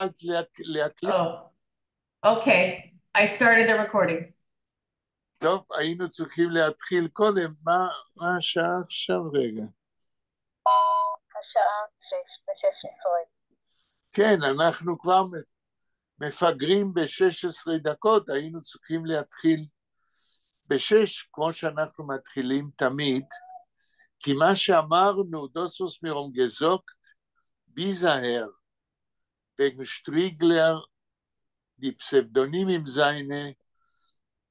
להקליט. Oh, okay. I started the recording. טוב, היינו צריכים להתחיל קודם. מה השעה עכשיו רגע? השעה 6:16. כן, אנחנו כבר מפגרים ב-16 דקות, היינו צריכים להתחיל ב-6, כמו שאנחנו מתחילים תמיד, כי מה שאמרנו, דוסוס מירום גזוקט, ביזהר, wegen Striegler, die Pseudonymen seine,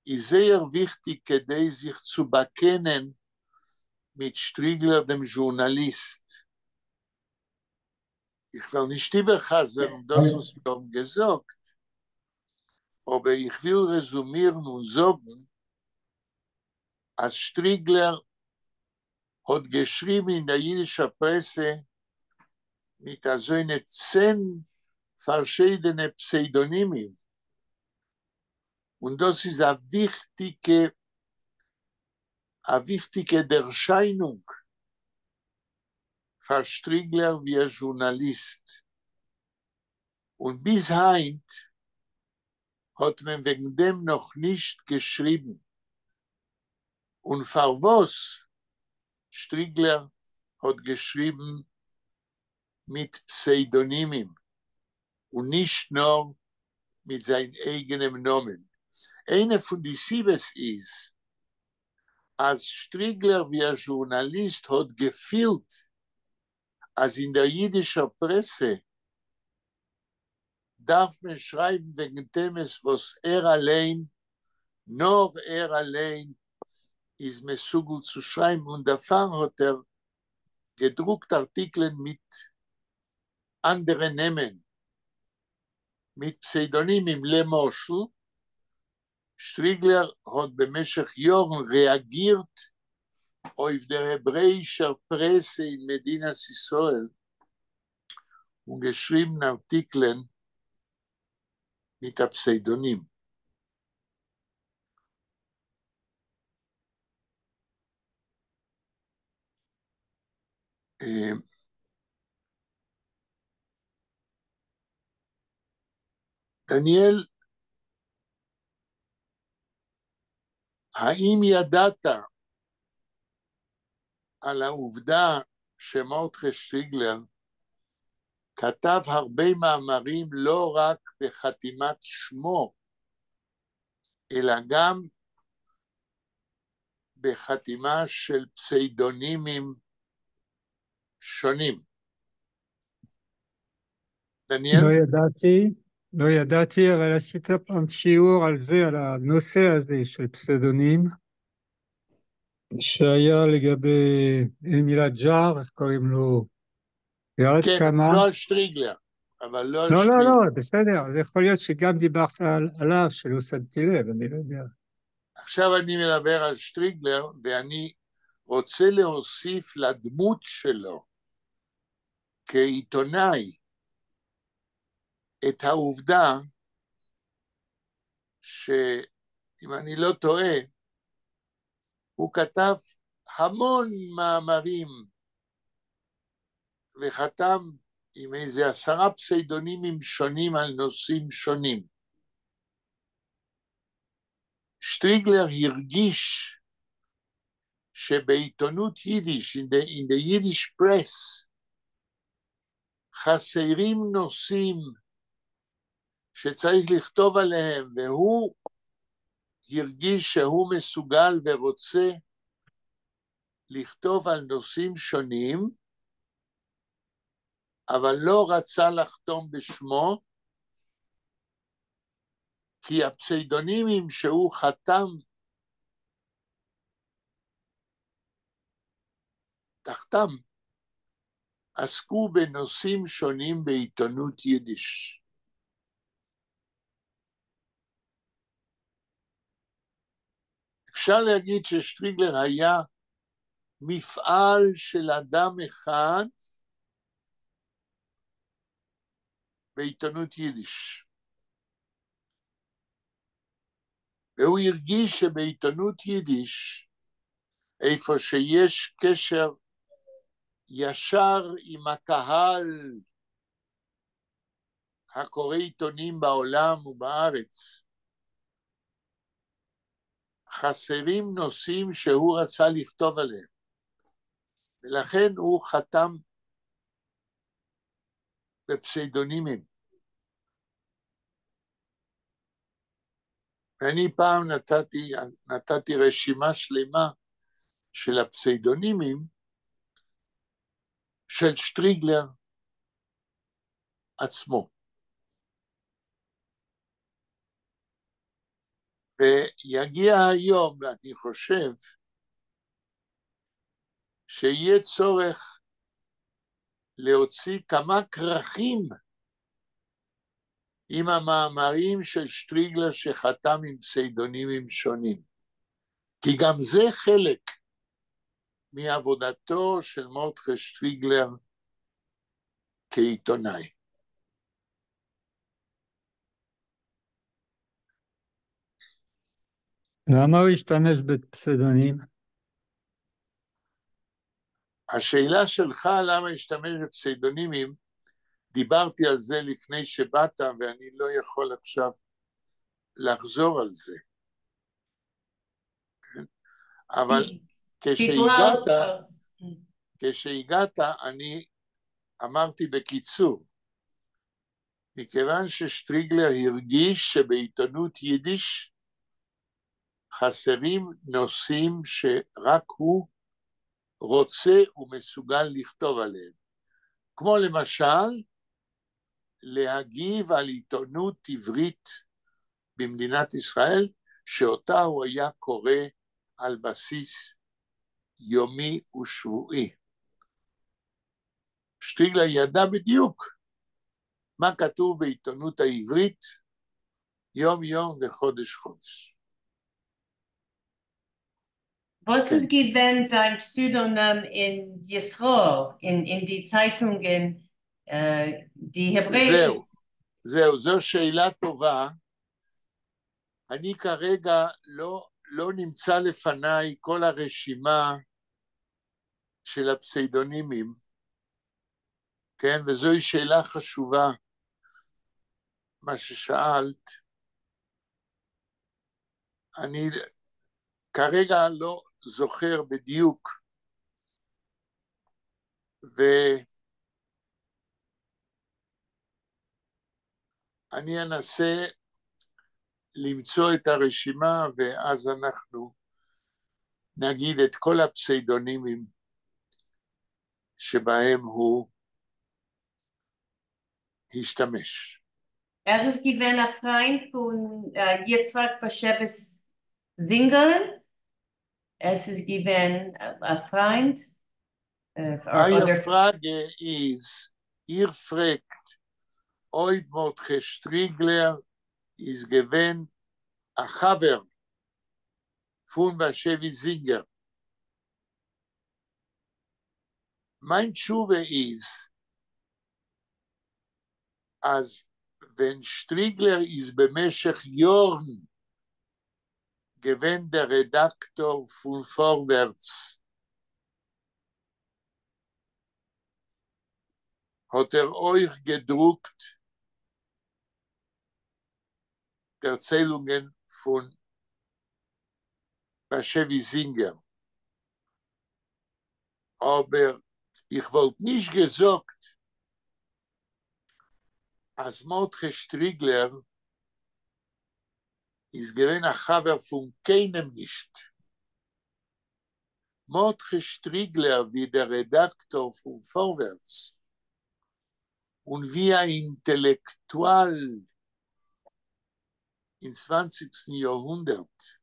ist sehr wichtig, כדי sich zu bekennen mit Striegler, dem Journalist. Ich will nicht überhasen, das was wir haben gesagt, aber ich will resümieren und sagen, als Striegler hat geschrieben in der jüdischen Presse mit so einer 10 verschiedene Pseudonymen. Und das ist eine wichtige Erscheinung für Striegler wie ein Journalist. Und bis heute hat man wegen dem noch nicht geschrieben. Und für was Striegler hat geschrieben mit Pseudonymen und nicht nur mit seinem eigenen Namen. Eine von den Siebes ist, als Striegler wie ein Journalist hat gefühlt, als in der jüdischen Presse darf man schreiben wegen dem, was allein, nur allein ist mesugel zu schreiben. Und davon hat gedruckt Artikel mit anderen Namen, mit Pseudonymen למשל, Striegler hat במשך Jahren reagiert auf der hebräische Presse in Medinas Israel und geschrieben Artikeln mit einem Pseudonym. דניאל, האם ידעת על העובדה שמורדכי שטיגלר כתב הרבה מאמרים לא רק בחתימת שמו, אלא גם בחתימה של פסיידונימים שונים? דניאל? לא ידעתי, אבל עשית פעם שיעור על זה, על הנושא הזה של פסדונים, שהיה לגבי אמילת ג'אר, איך קוראים לו? ועוד כן, כמה. לא על שטריגלר, אבל לא על לא, שטריגלר. לא, בסדר, אז יכול להיות שגם דיברת עליו, שלא שמתי לב, אני לא יודע. עכשיו אני מדבר על שטריגלר, ואני רוצה להוסיף לדמות שלו כעיתונאי את העובדה שאם אני לא טועה, הוא כתב המון מאמרים וחתם עם איזה 10 פסיידונימים שונים על נושאים שונים. שטריגלר הרגיש שבעיתונות יידיש, in the Yiddish press, חסרים נושאים שצריך לכתוב עליהם, והוא הרגיש שהוא מסוגל ורוצה לכתוב על נושאים שונים, אבל לא רצה לחתום בשמו, כי הפסיידונימים שהוא חתם תחתם עסקו בנושאים שונים בעיתונות יידיש. אפשר להגיד ששטריגלר היה מפעל של אדם אחד בעיתונות יידיש. והוא הרגיש שבעיתונות יידיש, איפה שיש קשר ישר עם הקהל הקורא עיתונים בעולם ובארץ, חסרים נושאים שהוא רצה לכתוב עליהם, ולכן הוא חתם בפסיידונימים. ואני פעם נתתי רשימה שלמה של הפסיידונימים של שטריגלר עצמו. ויגיע היום, ואני חושב, שיהיה צורך להוציא כמה כרכים עם המאמרים של שטריגלר שחתם עם פסיידונימים שונים. כי גם זה חלק מעבודתו של מרדכי שטריגלר כעיתונאי. למה הוא השתמש בפסדונים? השאלה שלך למה השתמש בפסיידונימים, דיברתי על זה לפני שבאת, ואני לא יכול עכשיו לחזור על זה. אבל כשהגעת, אני אמרתי בקיצור, מכיוון ששטריגלר הרגיש שבעיתונות יידיש חסרים נושאים שרק הוא רוצה ומסוגל לכתוב עליהם. כמו למשל, להגיב על עיתונות עברית במדינת ישראל, שאותה הוא היה קורא על בסיס יומי ושבועי. שטריגלר ידע בדיוק מה כתוב בעיתונות העברית, יום יום וחודש חודש. Was gewesen sein Pseudonym in Yisrael, in die Zeitungen, die hebräische? זו שאלה טובה. אני כרגע לא נמצא לפניי כל הרשימה של הפסיידונימים, כן? וזוהי שאלה חשובה, מה ששאלת. אני כרגע לא זוכר בדיוק, ואני אנסה למצוא את הרשימה, ואז אנחנו נגיד את כל הפסיידונימים שבהם הוא השתמש. Ist gewesen ein Freund von Yitzhak Bashevis Zingern. Es ist gewesen ein Freund. Meine Frage ist, ihr fragt, ob Mordechai Strigler ist gewesen ein Chaver von Bashevis Zinger. Mein Tshuve ist, als wenn Strigler ist במשך Jahren gewesen der Redaktor von Vorwärts, hat euch gedruckt die Erzählungen von Bashevis Zinger. Aber ich wollte nicht gesagt, als Mordechai Strigler ist gewesen ein Chaver von keinem nicht. Mordechai Strigler wie der Redaktor von Vorwärts und wie ein Intellektual im 20. Jahrhundert,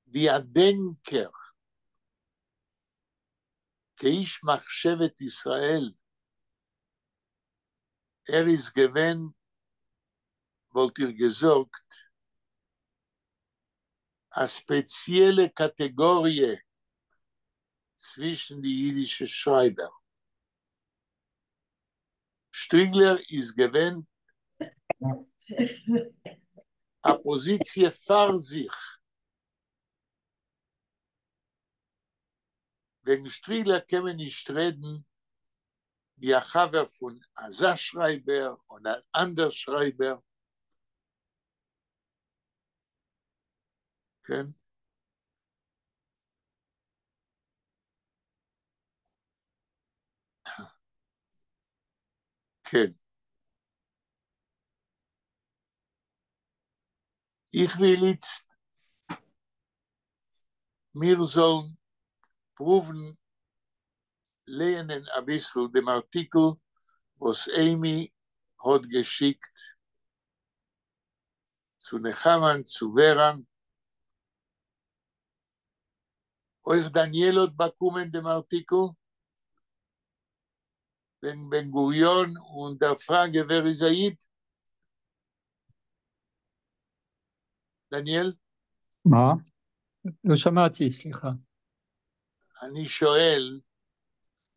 wie ein Denker, כאיש מחשבת ישראל, ist gewesen, wollt ihr gesagt, eine spezielle Kategorie zwischen die jüdischen Schreiber. Strigler ist gewesen, eine Position für sich. Wegen Strigler können wir nicht reden, Wir haben von Asa Schreiber und Anders Schreiber. כן? כן. Ich will jetzt mir sollen proben, lernen ein bisschen dem Artikel, was Amy hat geschickt zu Nechaman, zu Veran. Euch Daniel hat bekommen dem Artikel, wegen Ben-Gurion und der Frage, wer ist Aid? דניאל? מה? לא שמעתי, סליחה. אני שואל,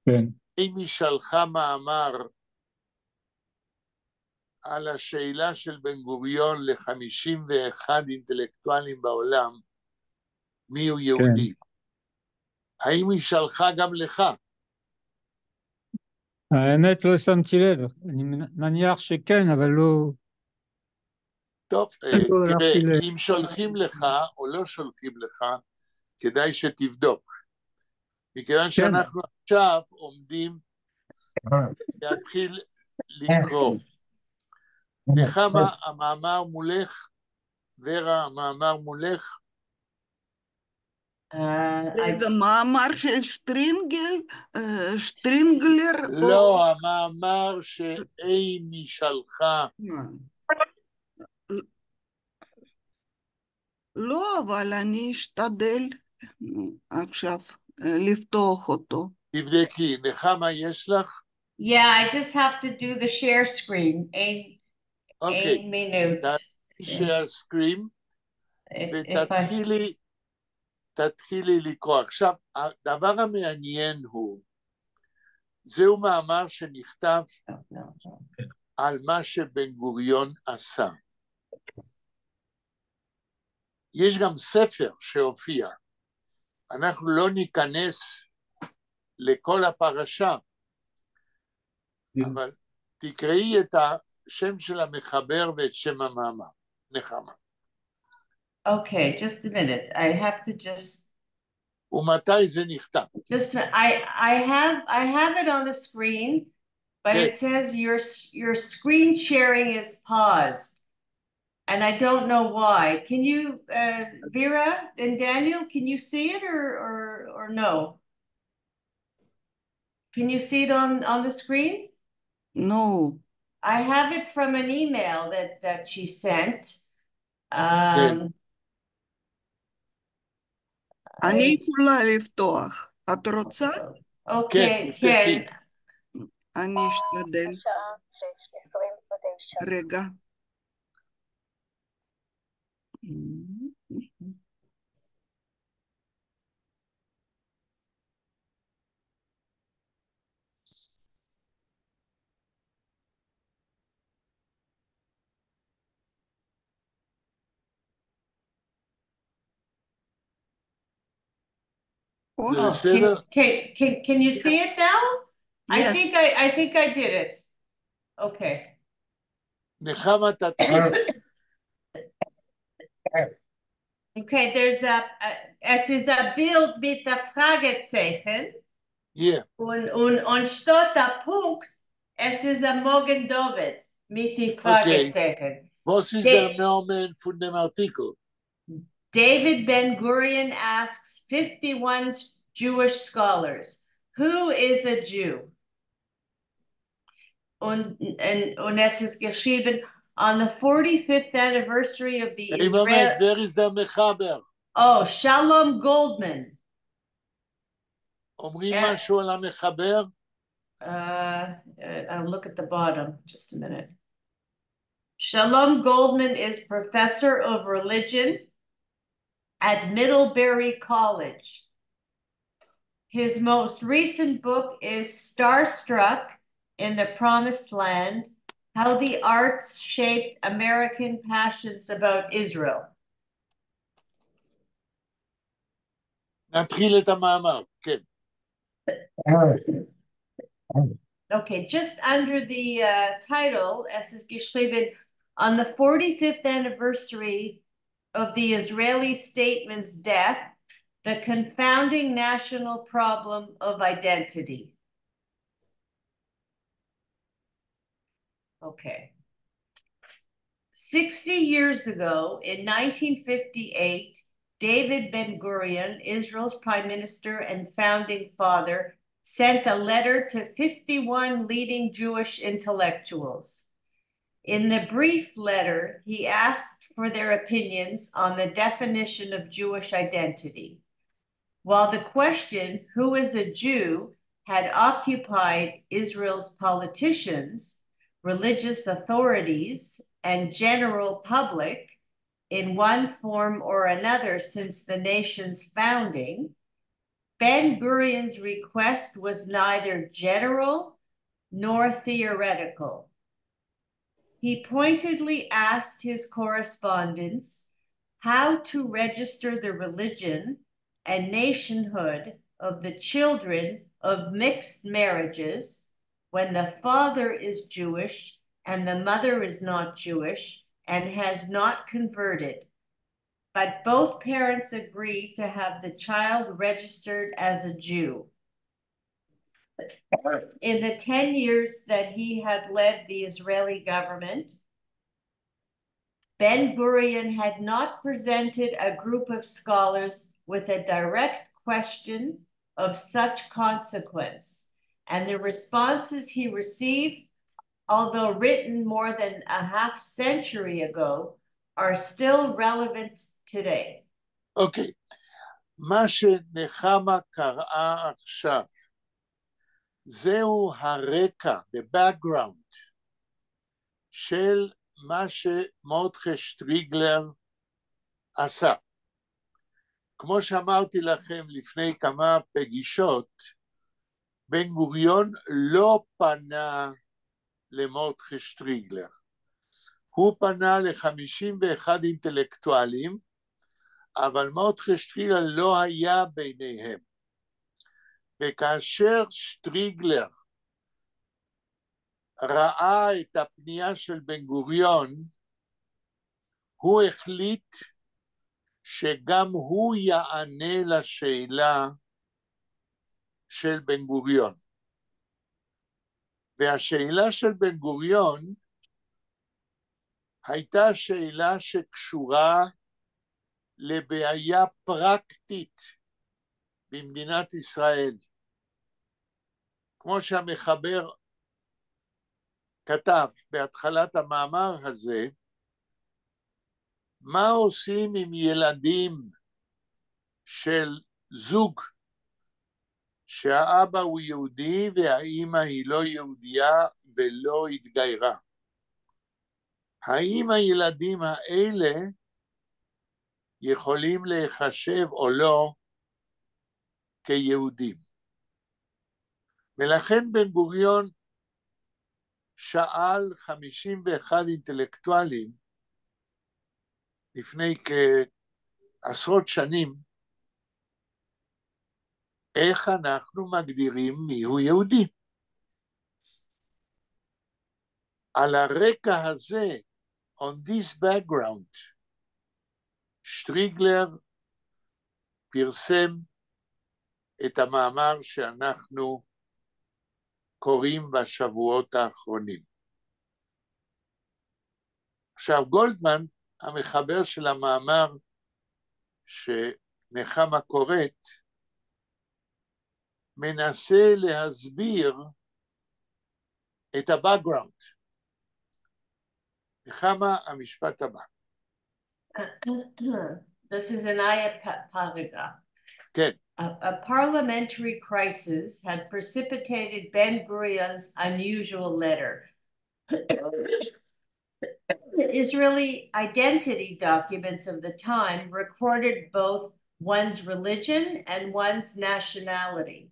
כן. אם היא שלחה מאמר על השאלה של בן גוריון ל-51 אינטלקטואלים בעולם, מי הוא יהודי? האם היא שלחה גם לך? האמת לא שמתי לב, אני מניח שכן, אבל לא... טוב, תראה, אם שולחים לך או לא שולחים לך, כדאי שתבדוק. מכיוון שאנחנו עכשיו עומדים להתחיל לקרוא. נחמה, המאמר מולך, ורה, המאמר מולך. רגע, מאמר של שטרינגלר? לא, המאמר שאימי שלחה. לא, אבל אני אשתדל עכשיו לפתוח אותו. תבדקי, נחמה, יש לך? Yeah, I just have to do the share screen. Ein minute. share screen, ותתחילי לקרוא. עכשיו, הדבר המעניין הוא, זהו מאמר שנכתב על מה שבן גוריון עשה. יש גם ספר שהופיע. אנחנו לא ניכנס לכל הפרשה, אבל תקראי את השם של המחבר ואת שם המאמר. נחמה. Okay, just a minute. I have to just... ומתי זה נכתב? Just I have it on the screen, but it says your screen sharing is paused. And I don't know why. Can you, Vera and Daniel, can you see it or no? Can you see it on the screen? No. I have it from an email that she sent. אני יכולה לפתוח. את רוצה? אוקיי, כן. אני אשתדל. רגע. Can you see it now? Yes. I think I did it. Okay. נחמה, תתחיל. Okay, es ist ein Bild mit der Fragezeichen. Yeah. Und statt der Punkt, es ist ein Mogen David mit den Fragezeichen. Was ist der Name von dem Artikel? David Ben-Gurion asks 51 Jewish scholars, who is a Jew? Und es ist geschrieben, on the 45th anniversary of the Israel... Where is the Mechaber? Oh, Shalom Goldman. אומרים משהו על המחבר? I'll look at the bottom, just a minute. Shalom Goldman is professor of religion at Middlebury College. His most recent book is Starstruck in the Promised Land, How the Arts Shaped American Passions About Israel. נתחיל את המאמר, כן. Okay, just under the title, es ist geschrieben, on the 45th anniversary of the Israeli statement's death, the confounding national problem of identity. Okay. 60 years ago, in 1958, David Ben-Gurion, Israel's prime minister and founding father, sent a letter to 51 leading Jewish intellectuals. In the brief letter, he asked for their opinions on the definition of Jewish identity. While the question, who is a Jew, had occupied Israel's politicians, religious authorities, and general public in one form or another since the nation's founding, Ben-Gurion's request was neither general nor theoretical. He pointedly asked his correspondents how to register the religion and nationhood of the children of mixed marriages when the father is Jewish and the mother is not Jewish and has not converted, but both parents agree to have the child registered as a Jew. In the 10 years that he had led the Israeli government, Ben-Gurion had not presented a group of scholars with a direct question of such consequence, and the responses he received, although written more than a half century ago, are still relevant today. אוקיי, מה שנחמה קראה עכשיו, זהו הרקע, the background, של מה שמרדכי שטריגלר עשה. כמו שאמרתי לכם לפני כמה פגישות, בן גוריון לא פנה למרדכי שטריגלר. הוא פנה ל-51 אינטלקטואלים, אבל מרדכי שטריגלר לא היה ביניהם. וכאשר שטריגלר ראה את הפנייה של בן גוריון, הוא החליט שגם הוא יענה לשאלה של בן גוריון. והשאלה של בן גוריון הייתה שאלה שקשורה לבעיה פרקטית במדינת ישראל. כמו שהמחבר כתב בהתחלת המאמר הזה, מה עושים עם ילדים של זוג שהאבא הוא יהודי והאימא היא לא יהודייה ולא התגיירה? האם הילדים האלה יכולים להיחשב או לא כיהודים? ולכן בן גוריון שאל 51 אינטלקטואלים לפני כעשרות שנים, איך אנחנו מגדירים מיהו יהודי? על הרקע הזה, on this background, שטריגלר פרסם את המאמר שאנחנו קוראים בשבועות האחרונים. עכשיו גולדמן, המחבר של המאמר שנחמה קוראת, מנסה להסביר את הבאקגראונד. נחמה, המשפט הבא. This is an ayat paragraph. כן. A parliamentary crisis had precipitated Ben-Gurion's unusual letter. The Israeli identity documents of the time recorded both one's religion and one's nationality.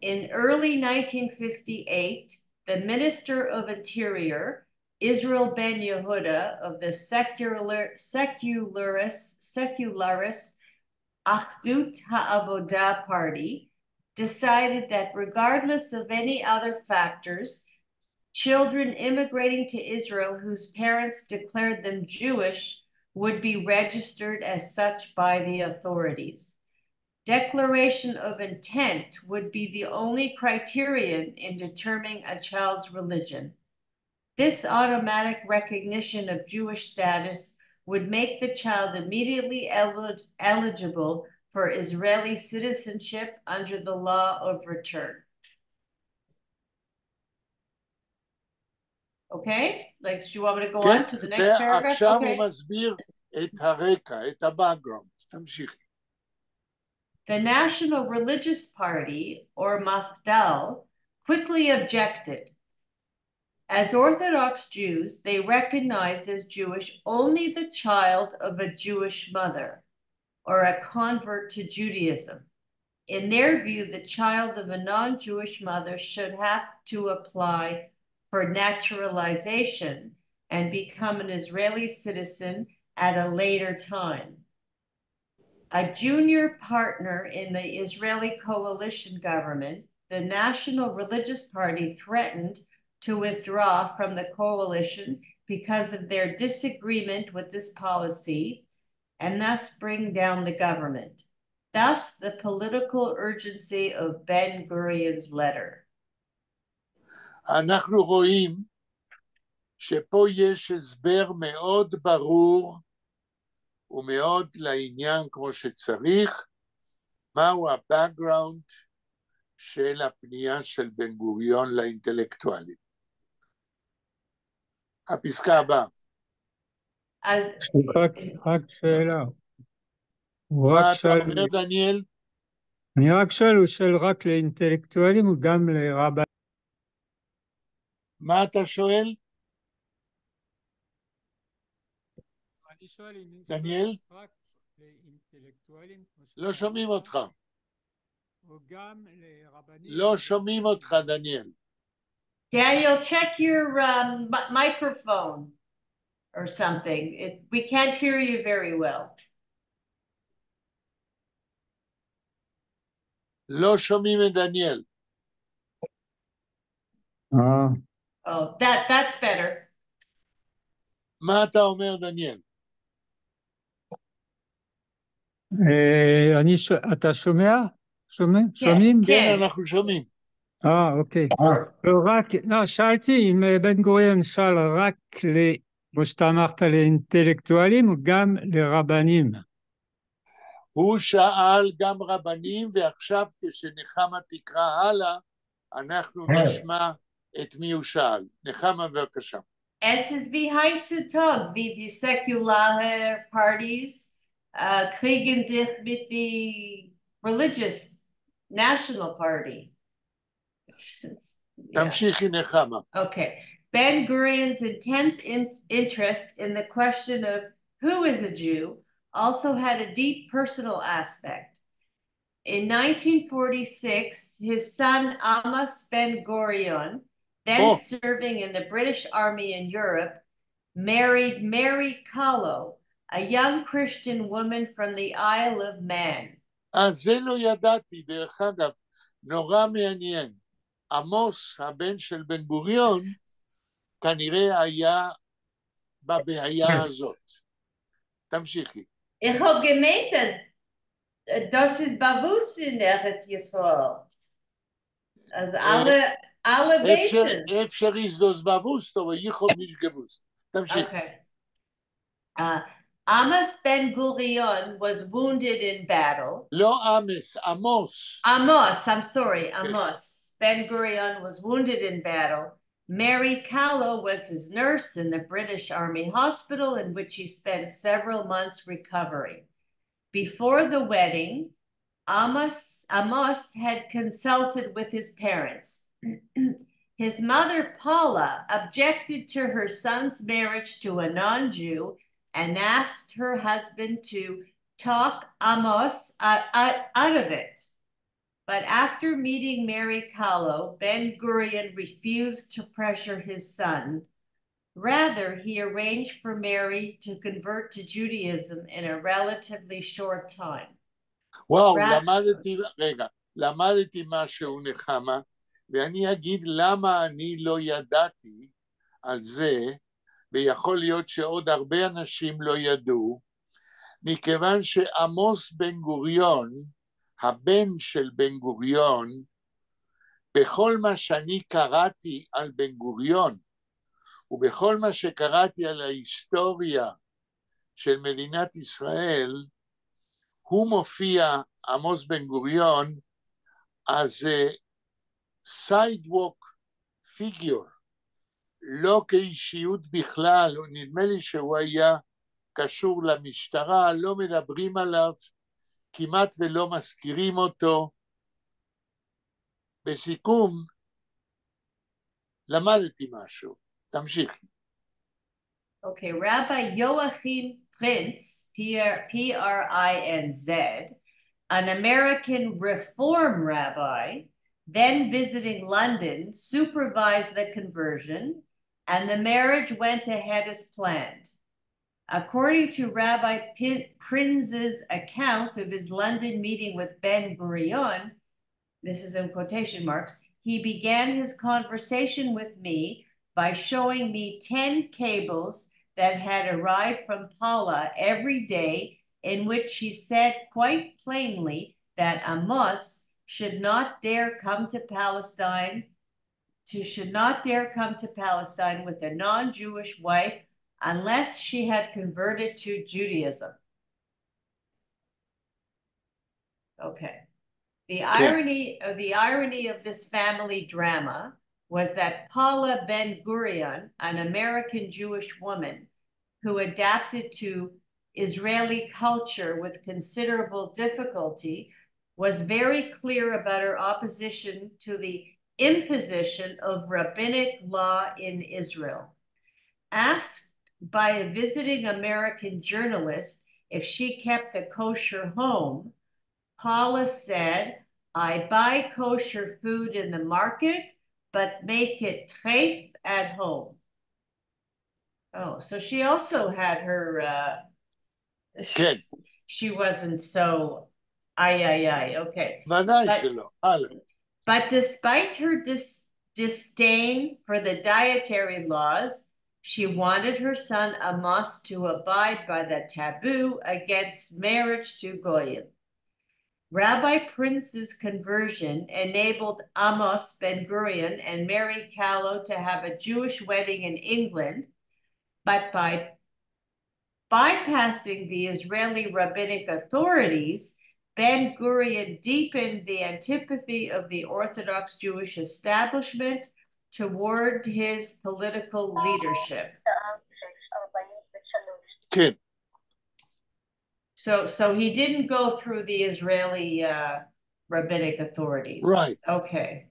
In early 1958, the Minister of Interior, Israel Ben Yehuda of the secularist Achdut HaAvodah party, decided that regardless of any other factors, children immigrating to Israel whose parents declared them Jewish would be registered as such by the authorities. Declaration of intent would be the only criterion in determining a child's religion. This automatic recognition of Jewish status would make the child immediately eligible for Israeli citizenship under the law of return. Okay? Like, do you want me to go on to the next paragraph? עכשיו Okay. הוא מסביר את הרקע, את הבקגראונד. תמשיכי. The National Religious Party, or Mafdal, quickly objected. As Orthodox Jews, they recognized as Jewish only the child of a Jewish mother or a convert to Judaism. In their view, the child of a non-Jewish mother should have to apply for naturalization and become an Israeli citizen at a later time. A junior partner in the Israeli coalition government, the National Religious Party threatened to withdraw from the coalition because of their disagreement with this policy and thus bring down the government. Thus, the political urgency of Ben-Gurion's letter. אנחנו רואים שפה יש הסבר מאוד ברור ומאוד לעניין כמו שצריך, מהו הבקגראונד של הפנייה של בן גוריון לאינטלקטואלים. הפסקה הבאה. אז רק שאלה. הוא מה רק אתה שאל, אומר, דניאל? אני רק שואל, הוא שואל רק לאינטלקטואלים או גם לרבנים? מה אתה שואל? אני שואל אם הוא דניאל? שואל רק לאינטלקטואלים, לא שומעים אותך. או גם לרבנים? לא שומעים אותך, דניאל. Daniel, check your microphone or something. We can't hear you very well. לא שומעים את דניאל. Oh, that's better. מה אתה אומר, דניאל? אתה שומע? שומעים? כן, אנחנו שומעים. אוקיי. לא, שאלתי אם בן גוריון שאל רק, כמו שאתה אמרת, לאינטלקטואלים או גם לרבנים? הוא שאל גם רבנים, ועכשיו כשנחמה תקרא הלאה, אנחנו נשמע את מי הוא שאל. נחמה, בבקשה. Es ist wie heutzutage, wie die säkulare Parties kriegen sich mit die religious national party. תמשיכי, נחמה. Okay. Ben-Gurion's intense interest in the question of who is a Jew also had a deep personal aspect. In 1946, his son Amos Ben-Gurion, then serving in the British Army in Europe, married Mary Callow, a young Christian woman from the Isle of Man. זה לא ידעתי, דרך אגב, נורא מעניין. עמוס, הבן של בן גוריון, כנראה היה בבעיה הזאת. תמשיכי. Ich habe gemeint, das ist bewusst in Eretz Yisrael. Also alle wissen. אפשר ist bewusst, aber ich habe nicht gewusst. תמשיכי. Okay. Amos Ben-Gurion was wounded in battle. לא עמוס, עמוס. Amos, I'm sorry, Amos. Ben-Gurion was wounded in battle. Mary Callow was his nurse in the British Army hospital in which he spent several months recovering. Before the wedding, Amos had consulted with his parents. His mother, Paula, objected to her son's marriage to a non-Jew and asked her husband to talk Amos out of it. But after meeting Mary Callow, Ben-Gurion refused to pressure his son. Rather, he arranged for Mary to convert to Judaism in a relatively short time. וואו, למדתי, רגע, למדתי משהו נחמה, ואני אגיד למה אני לא ידעתי על זה, ויכול להיות שעוד הרבה אנשים לא ידעו, מכיוון שעמוס בן גוריון, הבן של בן גוריון, בכל מה שאני קראתי על בן גוריון, ובכל מה שקראתי על ההיסטוריה של מדינת ישראל, הוא מופיע, עמוס בן גוריון, as a sidewalk figure, לא כאישיות בכלל, נדמה לי שהוא היה קשור למשטרה, לא מדברים עליו, כמעט ולא מזכירים אותו. בסיכום, למדתי משהו. תמשיכי. Okay, Rabbi Joachim Prinz, P-R-I-N-Z, an American Reform rabbi, then visiting London, supervised the conversion, and the marriage went ahead as planned. According to Rabbi Prinz's account of his London meeting with Ben Gurion, this is in quotation marks, he began his conversation with me by showing me 10 cables that had arrived from Paula every day, in which he said quite plainly that Amos should not dare come to Palestine with a non-Jewish wife unless she had converted to Judaism. Okay. The irony of this family drama was that Paula Ben Gurion, an American Jewish woman who adapted to Israeli culture with considerable difficulty, was very clear about her opposition to the imposition of rabbinic law in Israel. Asked by a visiting American journalist if she kept a kosher home, Paula said, "I buy kosher food in the market, but make it treif at home." Oh, so she also had her, she wasn't so, okay. But despite her disdain for the dietary laws, she wanted her son Amos to abide by the taboo against marriage to Goyim. Rabbi Prince's conversion enabled Amos Ben Gurion and Mary Callow to have a Jewish wedding in England, but by bypassing the Israeli rabbinic authorities, Ben Gurion deepened the antipathy of the Orthodox Jewish establishment toward his political leadership. Okay. So he didn't go through the Israeli rabbinic authorities. Right. Okay.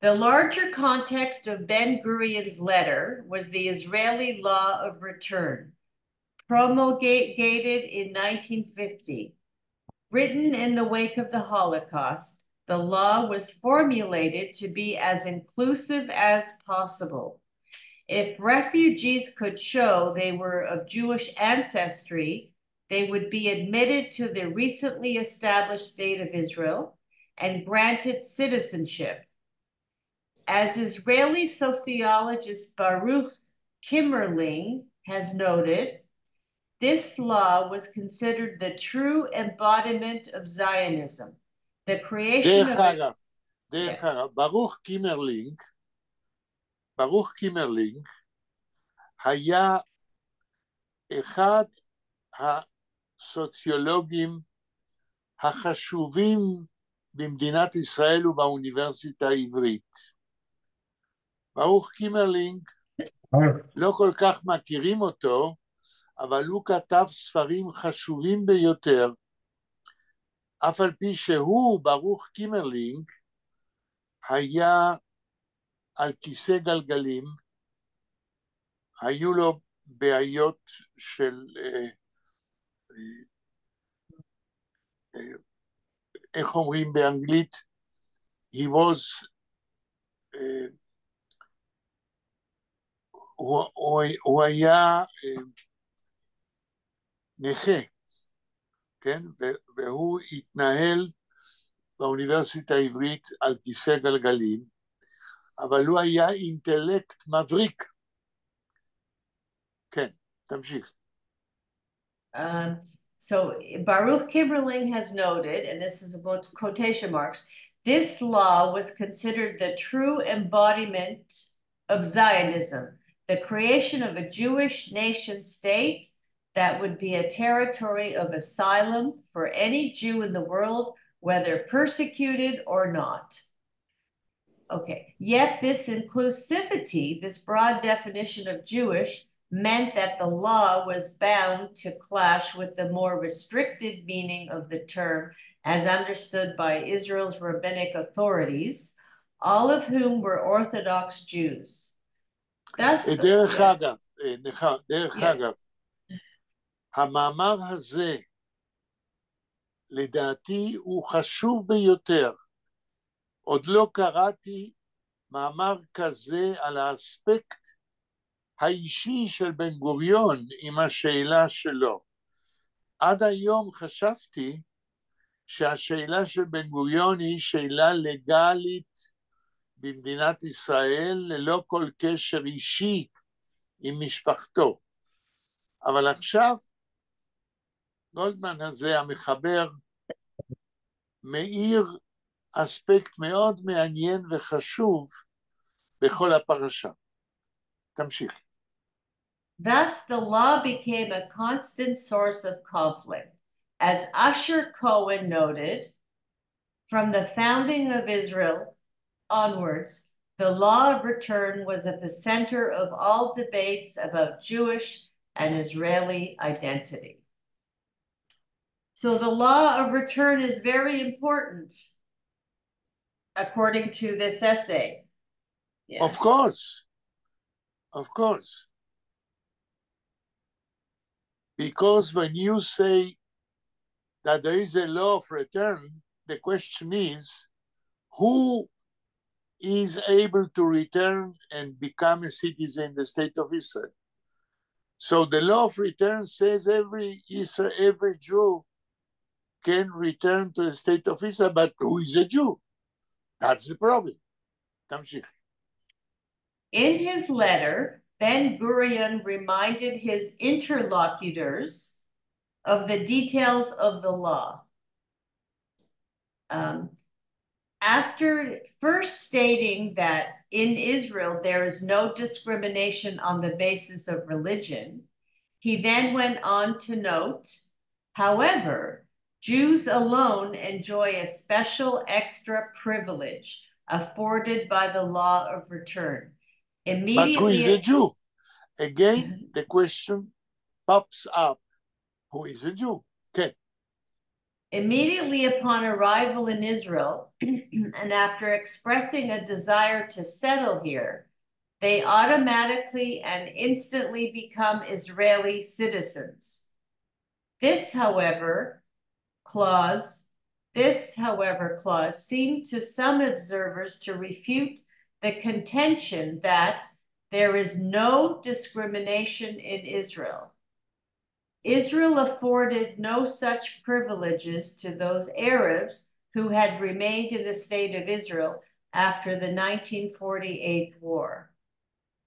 The larger context of Ben Gurion's letter was the Israeli law of return, promulgated in 1950. Written in the wake of the Holocaust, the law was formulated to be as inclusive as possible. If refugees could show they were of Jewish ancestry, they would be admitted to the recently established state of Israel and granted citizenship. As Israeli sociologist Baruch Kimmerling has noted, this law was considered the true embodiment of Zionism, the creation of... דרך אגב, ברוך קימרלינג היה אחד הסוציולוגים החשובים במדינת ישראל ובאוניברסיטה העברית. ברוך קימרלינג, לא כל כך מכירים אותו, אבל הוא כתב ספרים חשובים ביותר, אף על פי שהוא, ברוך קימרלינג, היה על כיסא גלגלים, היו לו בעיות של, איך אומרים באנגלית, he was, הוא היה נכה, כן? והוא התנהל באוניברסיטה העברית על כיסא גלגלים, אבל הוא היה אינטלקט מבריק. כן, תמשיך. So Baruch Kimberling has noted, and this is about quotation marks, this law was considered the true embodiment of Zionism, the creation of a Jewish nation state that would be a territory of asylum for any Jew in the world, whether persecuted or not. Okay, yet this inclusivity, this broad definition of Jewish, meant that the law was bound to clash with the more restricted meaning of the term as understood by Israel's rabbinic authorities, all of whom were Orthodox Jews. דרך אגב, המאמר הזה, לדעתי, הוא חשוב ביותר. עוד לא קראתי מאמר כזה על האספקט האישי של בן גוריון עם השאלה שלו. עד היום חשבתי שהשאלה של בן גוריון היא שאלה לגלית במדינת ישראל, ללא כל קשר אישי עם משפחתו. אבל עכשיו, גולדמן הזה, המחבר, מאיר אספקט מאוד מעניין וחשוב בכל הפרשה. תמשיך. Thus, the law became a constant source of conflict. As Usher Cohen noted, from the founding of Israel onwards, the law of return was at the center of all debates about Jewish and Israeli identity. So the law of return is very important, according to this essay. Yeah. Of course. Because when you say that there is a law of return, the question is, who is able to return and become a citizen in the state of Israel? So the law of return says every Jew can return to the state of Israel, but who is a Jew? That's the problem. תמשיך. In his letter, Ben-Gurion reminded his interlocutors of the details of the law. After first stating that in Israel there is no discrimination on the basis of religion, he then went on to note, however, Jews alone enjoy a special extra privilege afforded by the law of return. But who is a Jew? Again, the question pops up. Who is a Jew? Okay. Immediately upon arrival in Israel, and after expressing a desire to settle here, they automatically and instantly become Israeli citizens. This, however, clause seemed to some observers to refute the contention that there is no discrimination in Israel. Israel afforded no such privileges to those Arabs who had remained in the state of Israel after the 1948 war.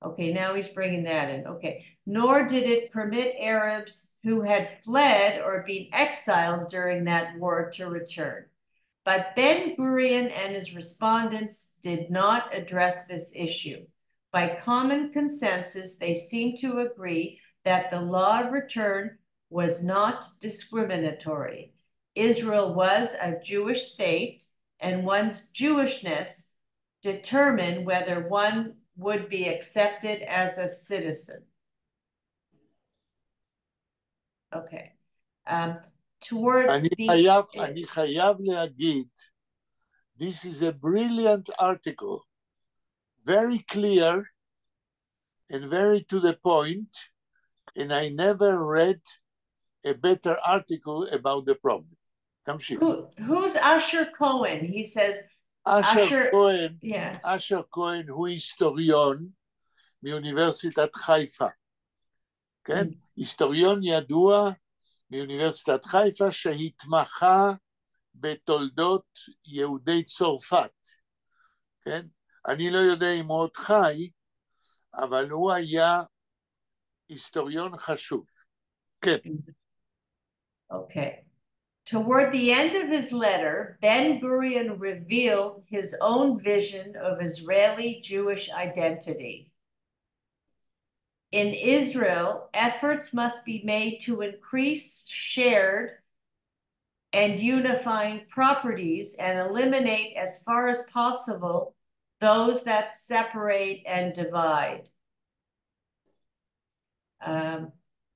Okay, now he's bringing that in. Okay, nor did it permit Arabs who had fled or been exiled during that war to return. But Ben-Gurion and his respondents did not address this issue. By common consensus, they seem to agree that the law of return was not discriminatory. Israel was a Jewish state, and one's Jewishness determined whether one would be accepted as a citizen. Okay. אני חייב להגיד, this is a brilliant article, very clear and very to the point, and I never read a better article about the problem. תמשיך. Who's Usher Cohen? He says, אשר כהן הוא היסטוריון מאוניברסיטת חיפה, כן? היסטוריון ידוע מאוניברסיטת חיפה, שהתמחה בתולדות יהודי צרפת. כן? אני לא יודע אם הוא עוד חי, אבל הוא היה היסטוריון חשוב. כן. Okay. Toward the end of his letter, Ben-Gurion revealed his own vision of Israeli Jewish identity. In Israel, efforts must be made to increase shared and unifying properties and eliminate as far as possible those that separate and divide.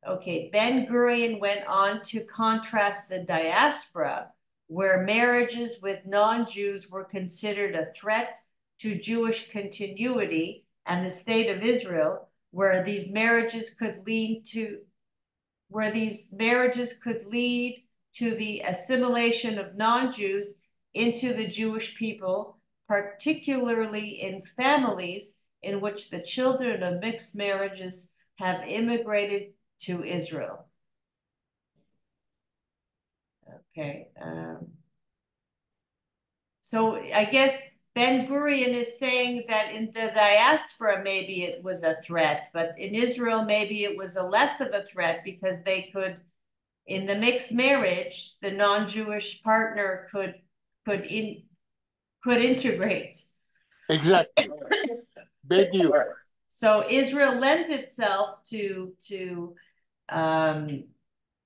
Okay, Ben-Gurion went on to contrast the diaspora, where marriages with non-Jews were considered a threat to Jewish continuity, and the state of Israel, where these marriages could lead to the assimilation of non-Jews into the Jewish people, particularly in families in which the children of mixed marriages have immigrated to Israel. Okay. So I guess Ben-Gurion is saying that in the diaspora, maybe it was a threat, but in Israel, maybe it was a less of a threat because they could, in the mixed marriage, the non-Jewish partner could integrate. Exactly. בדיוק. So Israel lends itself to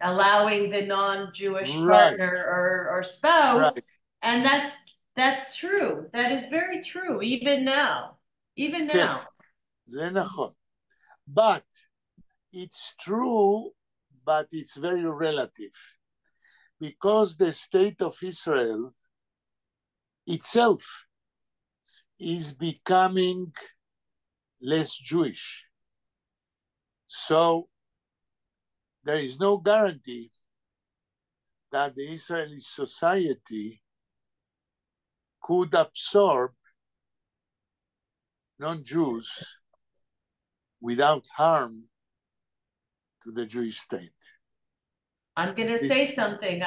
allowing the non-Jewish partner or spouse, and that's true. That is very true, even now. Even now. זה נכון. But it's true, but it's very relative. Because the state of Israel itself is becoming less Jewish. So there is no guarantee that the Israeli society could absorb non-Jews without harm to the Jewish state. I'm going to say something.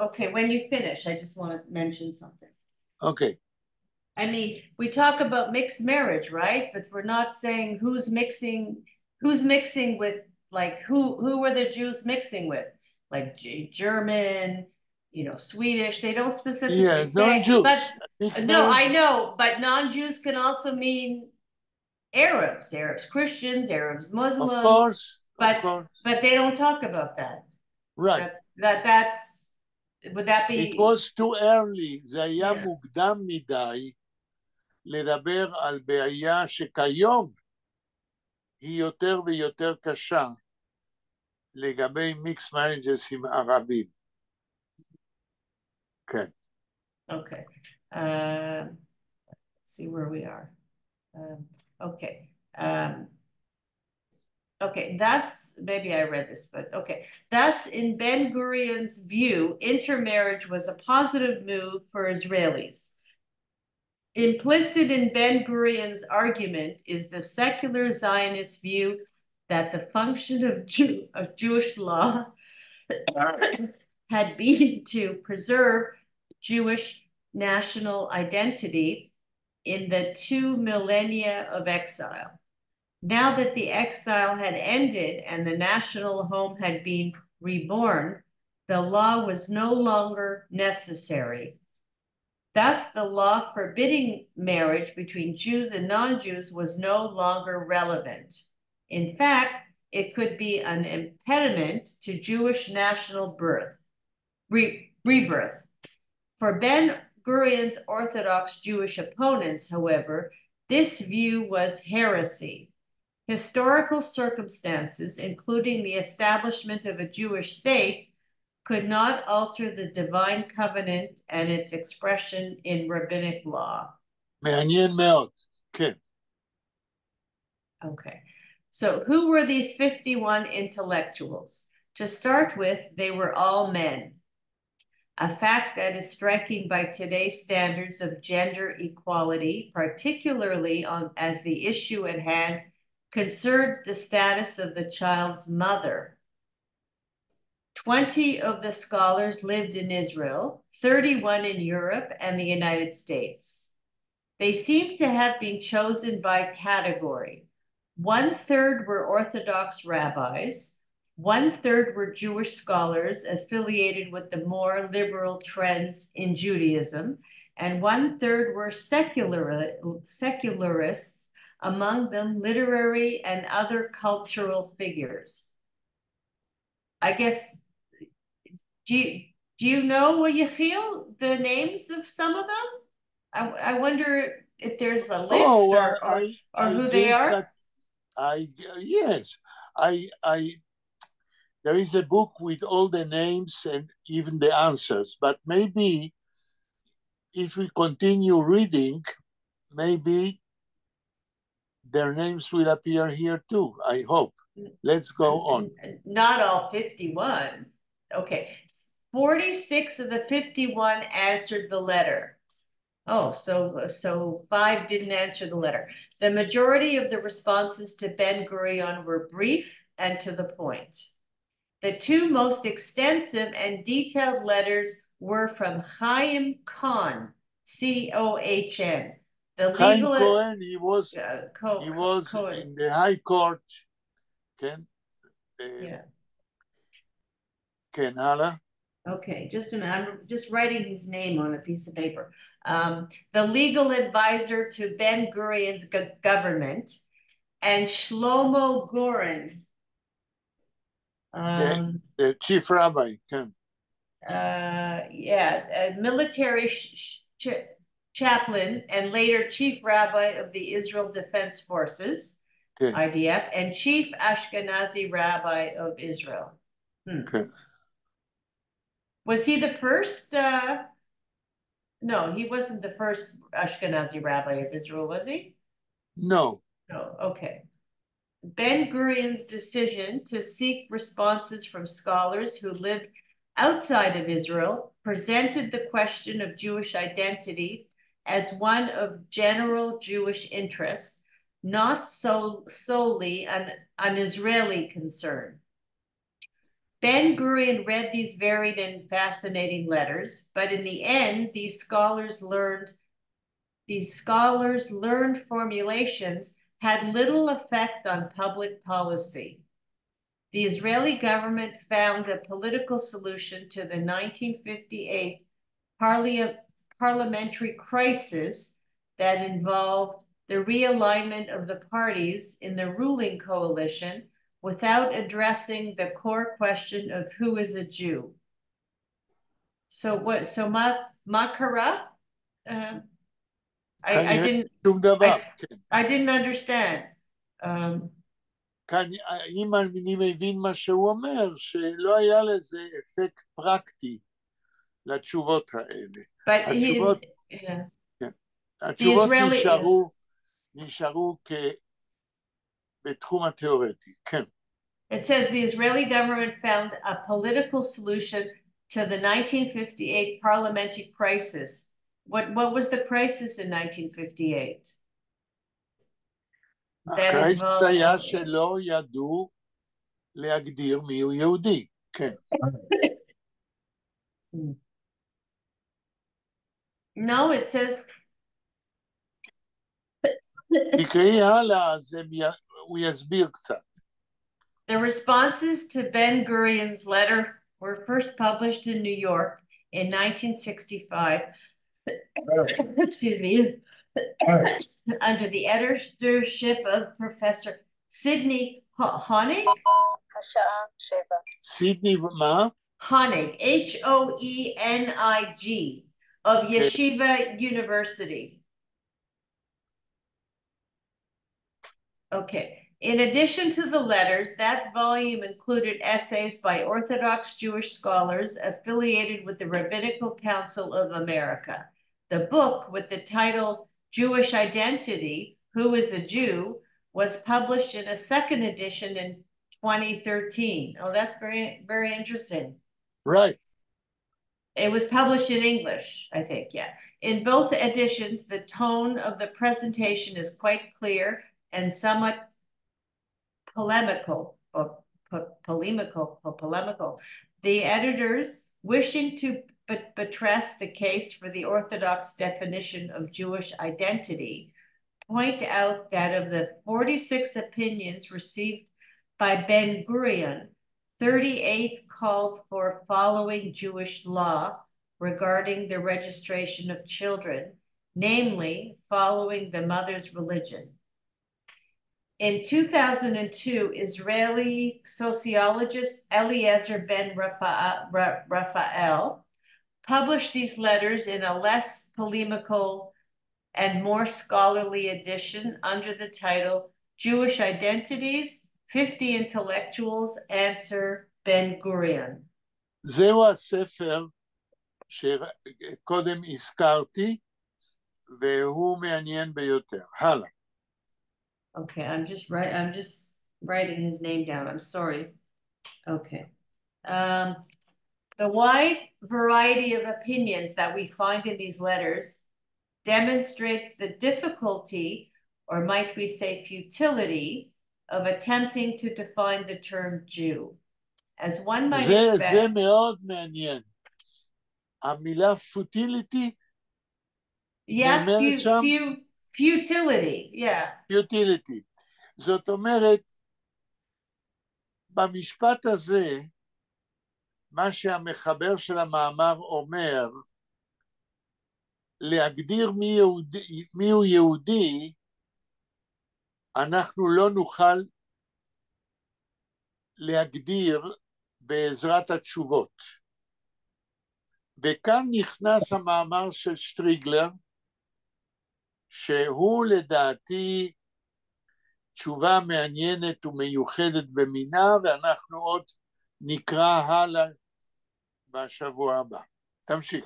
Okay, when you finish, I just want to mention something. Okay. I mean, we talk about mixed marriage, right? But we're not saying who's mixing with, like, who were the Jews mixing with? Like German, Swedish. They don't specifically say. Non-Jews. But, no, I know, but non-Jews can also mean Arabs, Christians, Arabs, Muslims. Of course. But they don't talk about that. Right. Would that be? It was too early. זה היה מוקדם מדי לדבר על בעיה שכיום היא יותר ויותר קשה לגבי mixed marriages עם ערבים. כן. Okay. Let's see where we are. Okay. Okay, thus, maybe I read this, but okay. Thus, in Ben-Gurion's view, intermarriage was a positive move for Israelis. Implicit in Ben-Gurion's argument is the secular Zionist view that the function of Jewish law had been to preserve Jewish national identity in the 2 millennia of exile. Now that the exile had ended and the national home had been reborn, the law was no longer necessary. Thus, the law forbidding marriage between Jews and non-Jews was no longer relevant. In fact, it could be an impediment to Jewish national rebirth. For Ben-Gurion's Orthodox Jewish opponents, however, this view was heresy. Historical circumstances, including the establishment of a Jewish state, could not alter the divine covenant and its expression in rabbinic law. מעניין מאוד, כן. Okay. So who were these 51 intellectuals? To start with, they were all men. A fact that is striking by today's standards of gender equality, particularly as the issue at hand concerned the status of the child's mother. 20 of the scholars lived in Israel, 31 in Europe and the United States. They seem to have been chosen by category. 1/3 were Orthodox rabbis, 1/3 were Jewish scholars affiliated with the more liberal trends in Judaism, and 1/3 were secularists, among them literary and other cultural figures. I guess, do you know, Yechiel, the names of some of them? I wonder if there's a list or who they are. Yes, there is a book with all the names and even the answers, but maybe if we continue reading, maybe their names will appear here too, I hope. Let's go on. Not all 51. Okay. 46 of the 51 answered the letter. Oh, so 5 didn't answer the letter. The majority of the responses to Ben-Gurion were brief and to the point. The 2 most extensive and detailed letters were from Chaim Cohn, C-O-H-N. Chaim Cohen, he was in the High Court. Ken Hala. Okay, just a minute. I'm just writing his name on a piece of paper. The legal advisor to Ben-Gurion's government, and Shlomo Goren. The chief rabbi. Military chaplain and later chief rabbi of the Israel Defense Forces, IDF, and chief Ashkenazi rabbi of Israel. Was he the first? No, he wasn't the first Ashkenazi rabbi of Israel, was he? No. No, okay. Ben-Gurion's decision to seek responses from scholars who lived outside of Israel presented the question of Jewish identity as one of general Jewish interest, not solely an Israeli concern. Ben-Gurion read these varied and fascinating letters, but in the end, these scholars' learned formulations had little effect on public policy. The Israeli government found a political solution to the 1958 parliamentary crisis that involved the realignment of the parties in the ruling coalition without addressing the core question of who is a Jew. So what? So Makara? I didn't understand. אם אני מבין מה שהוא אומר, שלא היה לזה אפקט פרקטי לתשובות האלה. התשובות נשארו בתחום התיאורטי, כן. It says the Israeli government found a political solution to the 1958 parliamentary crisis. What was the crisis in 1958? הקרייסט היה שלא ידעו להגדיר מיהו יהודי, כן. No, it says... תקראי הלאה, אז הוא יסביר קצת. The responses to Ben-Gurion's letter were first published in New York in 1965. Excuse me. Under the editorship of Professor Sidney Honig. Sidney מה? Honig, H-O-E-N-I-G, of Yeshiva University. Okay. In addition to the letters, that volume included essays by Orthodox Jewish scholars affiliated with the Rabbinical Council of America. The book, with the title Jewish Identity, Who is a Jew, was published in a second edition in 2013. Oh, that's very, very interesting. Right. It was published in English, I think, yeah. In both editions, the tone of the presentation is quite clear and somewhat polemical. The editors, wishing to buttress the case for the Orthodox definition of Jewish identity, point out that of the 46 opinions received by Ben-Gurion, 38 called for following Jewish law regarding the registration of children, namely following the mother's religion. In 2002, Israeli sociologist Eliezer Ben Raphael published these letters in a less polemical and more scholarly edition under the title Jewish Identities, 50 Intellectuals Answer Ben-Gurion. זהו הספר שקודם הזכרתי, והוא מעניין ביותר. הלאה. Okay, I'm just writing his name down. I'm sorry. Okay. The wide variety of opinions that we find in these letters demonstrates the difficulty, or might we say futility, of attempting to define the term Jew. As one might expect... זה מאוד מעניין. המילה futility, yeah, futility, yeah. futility. זאת אומרת, במשפט הזה, מה שהמחבר של המאמר אומר, להגדיר מיהו יהודי, אנחנו לא נוכל להגדיר בעזרת התשובות. וכאן נכנס המאמר של שטריגלר, שהוא לדעתי תשובה מעניינת ומיוחדת במינה, ואנחנו עוד נקרא הלאה בשבוע הבא. תמשיך.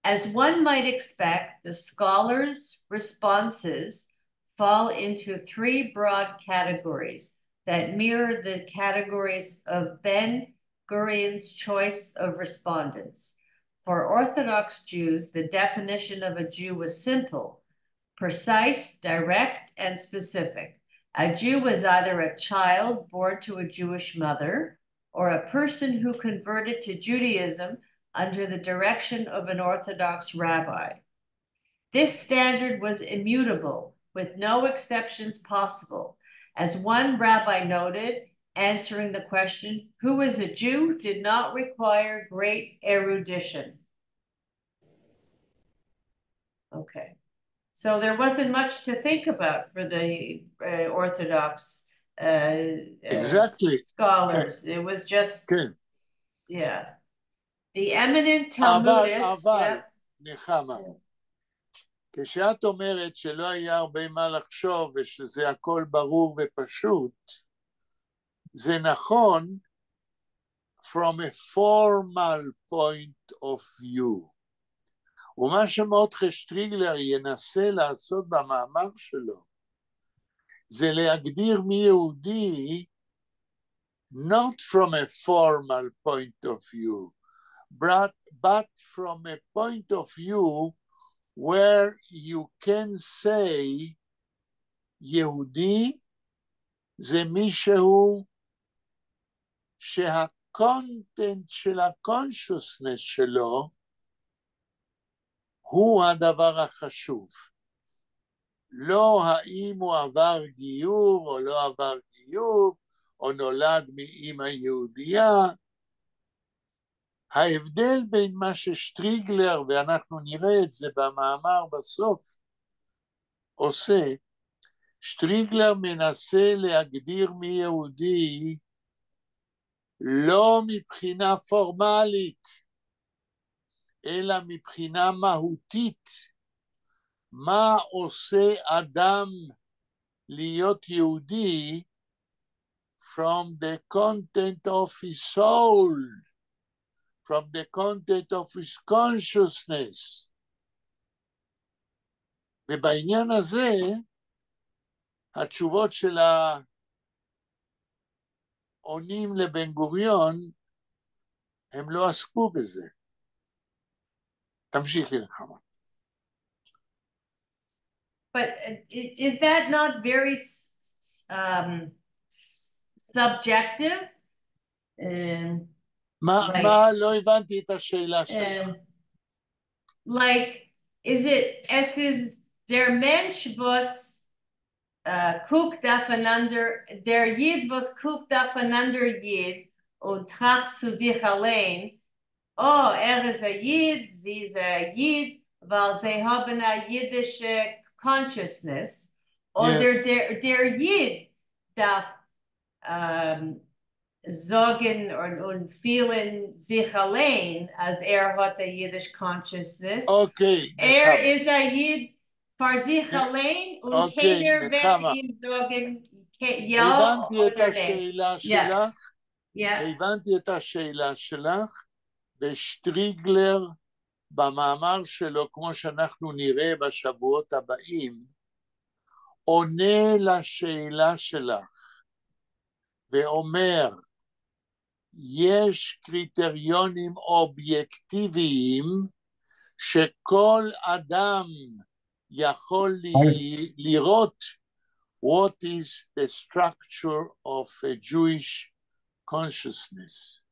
As one might expect, the scholars' responses fall into three broad categories that mirror the categories of Ben-Gurion's choice of respondents. For Orthodox Jews, the definition of a Jew was simple, precise, direct, and specific. A Jew was either a child born to a Jewish mother or a person who converted to Judaism under the direction of an Orthodox rabbi. This standard was immutable, with no exceptions possible. As one rabbi noted, answering the question, who is a Jew, did not require great erudition. Okay. So there wasn't much to think about for the Orthodox scholars. It was just, yeah. The eminent Talmudists... אבל, נחמה, כשאת אומרת שלא היה הרבה מה לחשוב ושזה הכל ברור ופשוט, זה נכון from a formal point of view. ומה שמרדכי שטריגלר ינסה לעשות במאמר שלו, זה להגדיר מי יהודי, not from a formal point of view, but from a point of view where you can say יהודי זה מישהו שהקונטנט של הקונשיוסנס שלו הוא הדבר החשוב. לא האם הוא עבר גיור או לא עבר גיור, או נולד מאמא יהודייה. ההבדל בין מה ששטריגלר, ואנחנו נראה את זה במאמר בסוף, עושה, שטריגלר מנסה להגדיר מי יהודי לא מבחינה פורמלית, אלא מבחינה מהותית. מה עושה אדם להיות יהודי from the content of his soul, from the content of his consciousness. ובעניין הזה, התשובות של העונים לבן גוריון, הם לא עסקו בזה. תמשיכי נחמה. But is that not very subjective? מה לא הבנתי את השאלה שלך. Like, is it, es ist der Mensch, was guckt aufeinander, der Jid, was guckt aufeinander Jid und tracht zu sich allein, oh, ist ein Jid, sie ist ein Jid, weil sie haben eine jiddische Consciousness, oder der Jid darf sagen und fühlen sich allein, als hat eine jiddisch Consciousness. Okay. Ist ein Jid für sich allein und keiner wird ihm sagen, ja הבנתי את oder השאלה שלך, הבנתי את השאלה שלך, ושטריגלר במאמר שלו, כמו שאנחנו נראה בשבועות הבאים, עונה לשאלה שלך, ואומר, יש קריטריונים אובייקטיביים, שכל אדם יכול לראות what is the structure of a Jewish consciousness.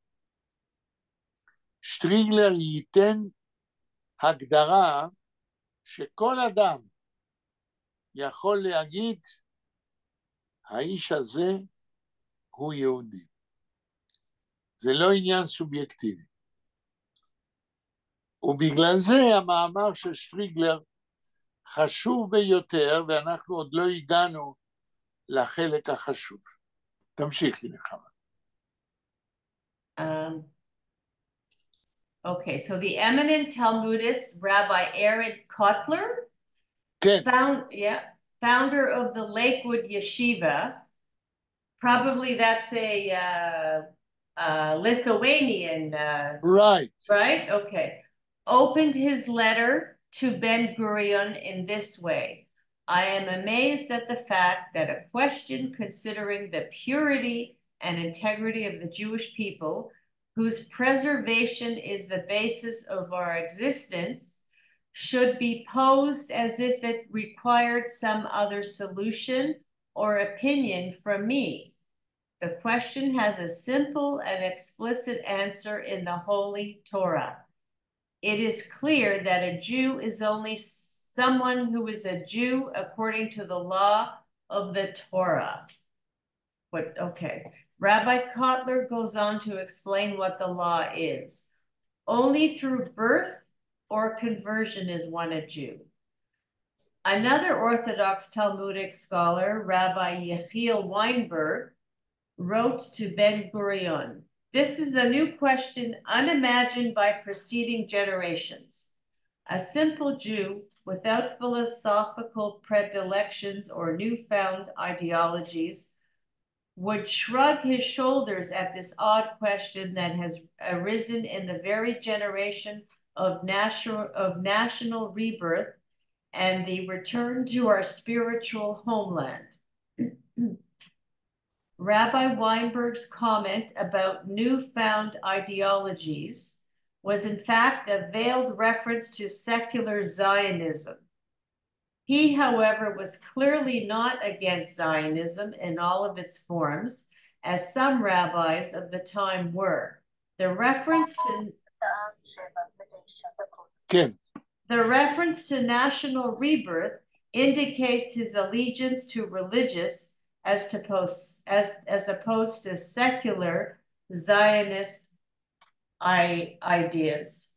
שטריגלר ייתן הגדרה שכל אדם יכול להגיד, האיש הזה הוא יהודי. זה לא עניין סובייקטיבי. ובגלל זה המאמר של שטריגלר חשוב ביותר, ואנחנו עוד לא הגענו לחלק החשוב. תמשיכי נחמה. Okay, so the eminent Talmudist Rabbi Aaron Kotler, founder of the Lakewood Yeshiva, probably that's a Lithuanian, right? Okay, opened his letter to Ben-Gurion in this way. I am amazed at the fact that a question considering the purity and integrity of the Jewish people, whose preservation is the basis of our existence, should be posed as if it required some other solution or opinion from me. The question has a simple and explicit answer in the Holy Torah. It is clear that a Jew is only someone who is a Jew according to the law of the Torah. Rabbi Kotler goes on to explain what the law is. Only through birth or conversion is one a Jew. Another Orthodox Talmudic scholar, Rabbi Yechiel Weinberg, wrote to Ben-Gurion, this is a new question unimagined by preceding generations. A simple Jew without philosophical predilections or newfound ideologies would shrug his shoulders at this odd question that has arisen in the very generation of national rebirth and the return to our spiritual homeland. Rabbi Weinberg's comment about newfound ideologies was in fact a veiled reference to secular Zionism. He, however, was clearly not against Zionism in all of its forms, as some rabbis of the time were. The reference to national rebirth indicates his allegiance to religious as opposed to secular Zionist ideas.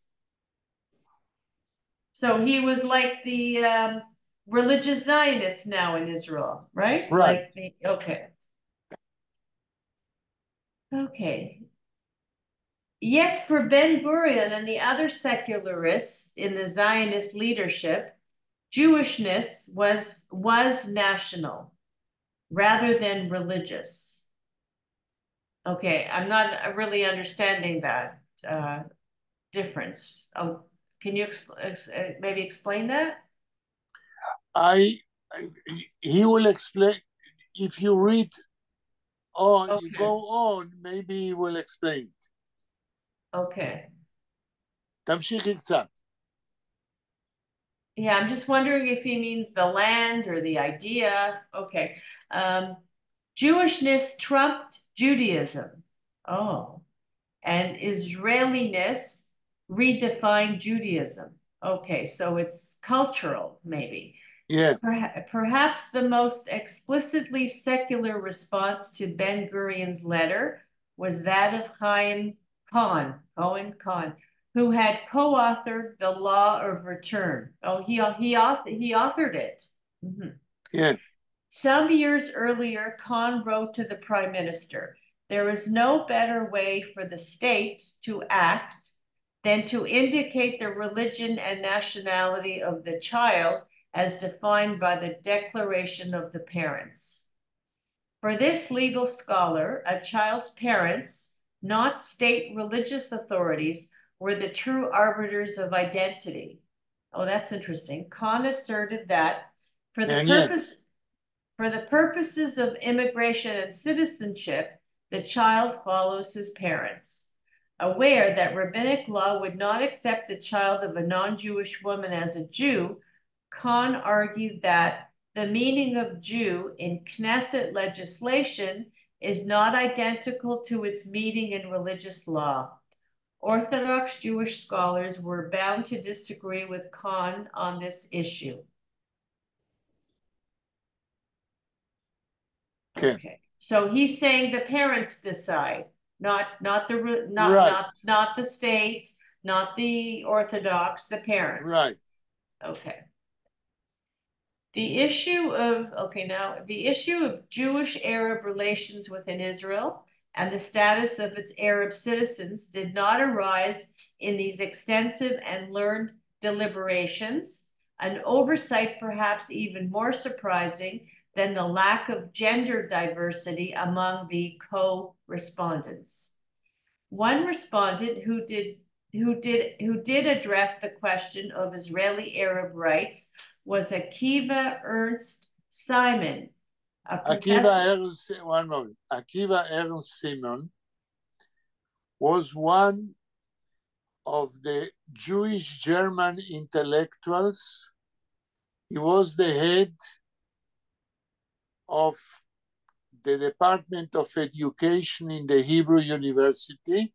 So he was like the religious Zionists now in Israel, right? Right. Okay. Yet for Ben-Gurion and the other secularists in the Zionist leadership, Jewishness was national rather than religious. Okay, I'm not really understanding that difference. Can you maybe explain that? He will explain. If you read on, you go on, maybe he will explain. Okay. תמשיכי קצת. Yeah, I'm just wondering if he means the land or the idea. Okay. Jewishness trumped Judaism. Oh. and Israeliness redefine Judaism. Okay, so it's cultural, maybe. Yeah. Perhaps the most explicitly secular response to Ben-Gurion's letter was that of Chaim Cohen, who had co-authored the Law of Return. Oh, he authored it. Mm-hmm. Yeah. Some years earlier, Cohen wrote to the prime minister, "There is no better way for the state to act than to indicate the religion and nationality of the child as defined by the declaration of the parents." For this legal scholar, a child's parents, not state religious authorities, were the true arbiters of identity. Oh, that's interesting. Cohen asserted that for the purposes of immigration and citizenship, the child follows his parents. Aware that rabbinic law would not accept the child of a non-Jewish woman as a Jew, Cohen argued that the meaning of Jew in Knesset legislation is not identical to its meaning in religious law. Orthodox Jewish scholars were bound to disagree with Cohen on this issue. Okay. So he's saying the parents decide, not the state, not the Orthodox, the parents. Right. Okay. The issue of Jewish-Arab relations within Israel and the status of its Arab citizens did not arise in these extensive and learned deliberations, an oversight perhaps even more surprising than the lack of gender diversity among the co-respondents. One respondent who did address the question of Israeli Arab rights was Akiva Ernst Simon. Akiva Ernst Simon was one of the Jewish German intellectuals. He was the head of the Department of Education in the Hebrew University,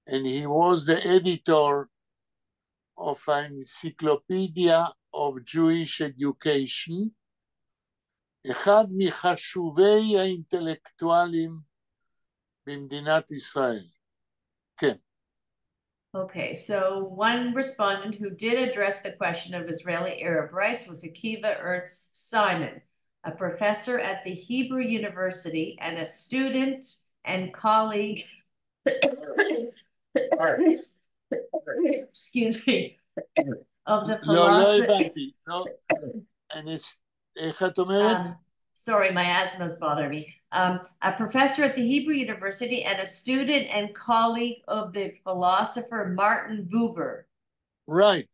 and he was the editor of an encyclopedia of Jewish education, אחד מחשובי האינטלקטואלים במדינת ישראל. כן. Okay, so one respondent who did address the question of Israeli Arab rights was Akiva Ernst Simon, a professor at the Hebrew University and a student and colleague excuse me, of the philosophy. Sorry, my asthma's bothering me. A professor at the Hebrew University and a student and colleague of the philosopher Martin Buber. Right.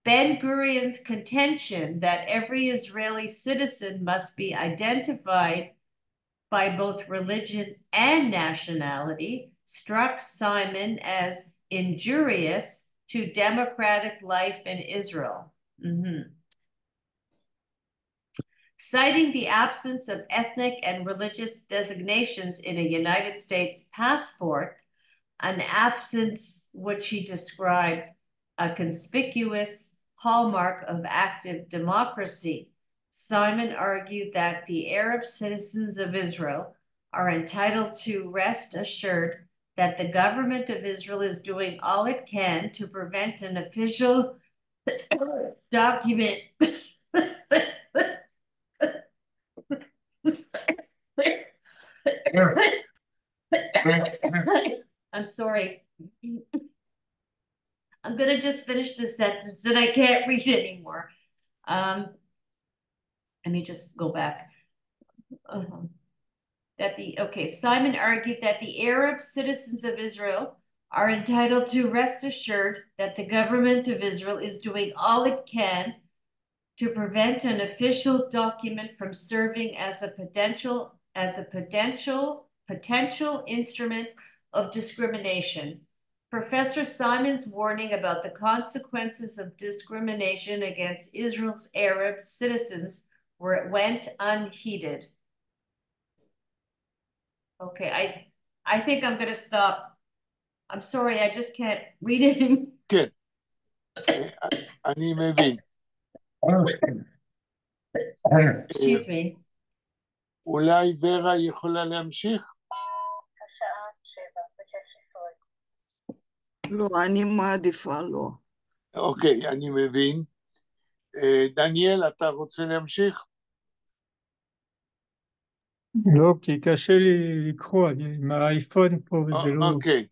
Ben-Gurion's contention that every Israeli citizen must be identified by both religion and nationality struck Simon as injurious to democratic life in Israel. Mm-hmm. Citing the absence of ethnic and religious designations in a United States passport, an absence which he described a conspicuous hallmark of active democracy, Simon argued that the Arab citizens of Israel are entitled to rest assured that the government of Israel is doing all it can to prevent an official document I'm sorry. I'm going to just finish this sentence and I can't read it anymore. Let me just go back. Simon argued that the Arab citizens of Israel are entitled to rest assured that the government of Israel is doing all it can to prevent an official document from serving as a potential instrument of discrimination. Professor Simon's warning about the consequences of discrimination against Israel's Arab citizens went unheeded. Okay, I think I'm going to stop. I'm sorry, I just can't read it. כן, אני מבין. Excuse me. אולי ורה יכולה להמשיך? לא, אני מעדיפה לא. אוקיי, אני מבין. דניאל, אתה רוצה להמשיך? לא, כי קשה לי לקרוא, אני עם האייפון פה וזה לא... אוקיי,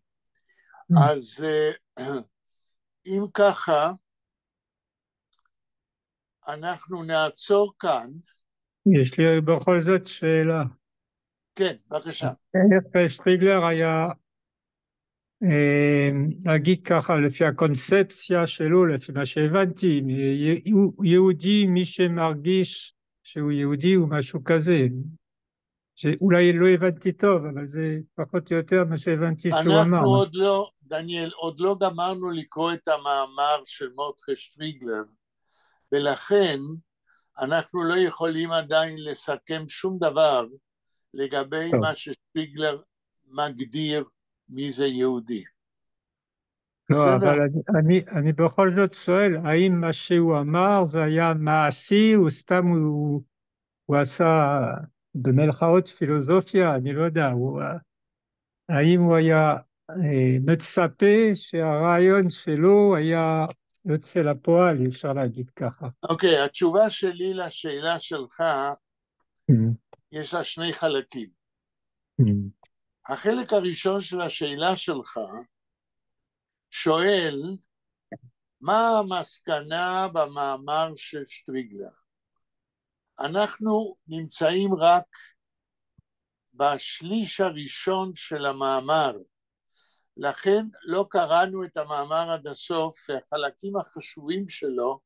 אז אם ככה, אנחנו נעצור כאן. יש לי בכל זאת שאלה. כן, בבקשה. איך שטריגלר היה, נגיד ככה, לפי הקונספציה שלו, לפי מה שהבנתי, יהודי, מי שמרגיש שהוא יהודי הוא משהו כזה. שאולי לא הבנתי טוב, אבל זה פחות או יותר מה שהבנתי שהוא אמר. אנחנו עוד לא, דניאל, עוד לא גמרנו לקרוא את המאמר של מרדכי שטריגלר, ולכן אנחנו לא יכולים עדיין לסכם שום דבר לגבי טוב. מה ששטריגלר מגדיר מי זה יהודי. לא, בסדר? אבל אני בכל זאת שואל, האם מה שהוא אמר זה היה מעשי, או סתם הוא עשה במלכאות פילוסופיה, אני לא יודע, האם הוא היה מצפה שהרעיון שלו היה יוצא לפועל, אפשר להגיד ככה. אוקיי, התשובה שלי לשאלה שלך, יש לה שני חלקים. החלק הראשון של השאלה שלך שואל, מה המסקנה במאמר של שטריגלר? אנחנו נמצאים רק בשליש הראשון של המאמר, לכן לא קראנו את המאמר עד הסוף, והחלקים החשובים שלו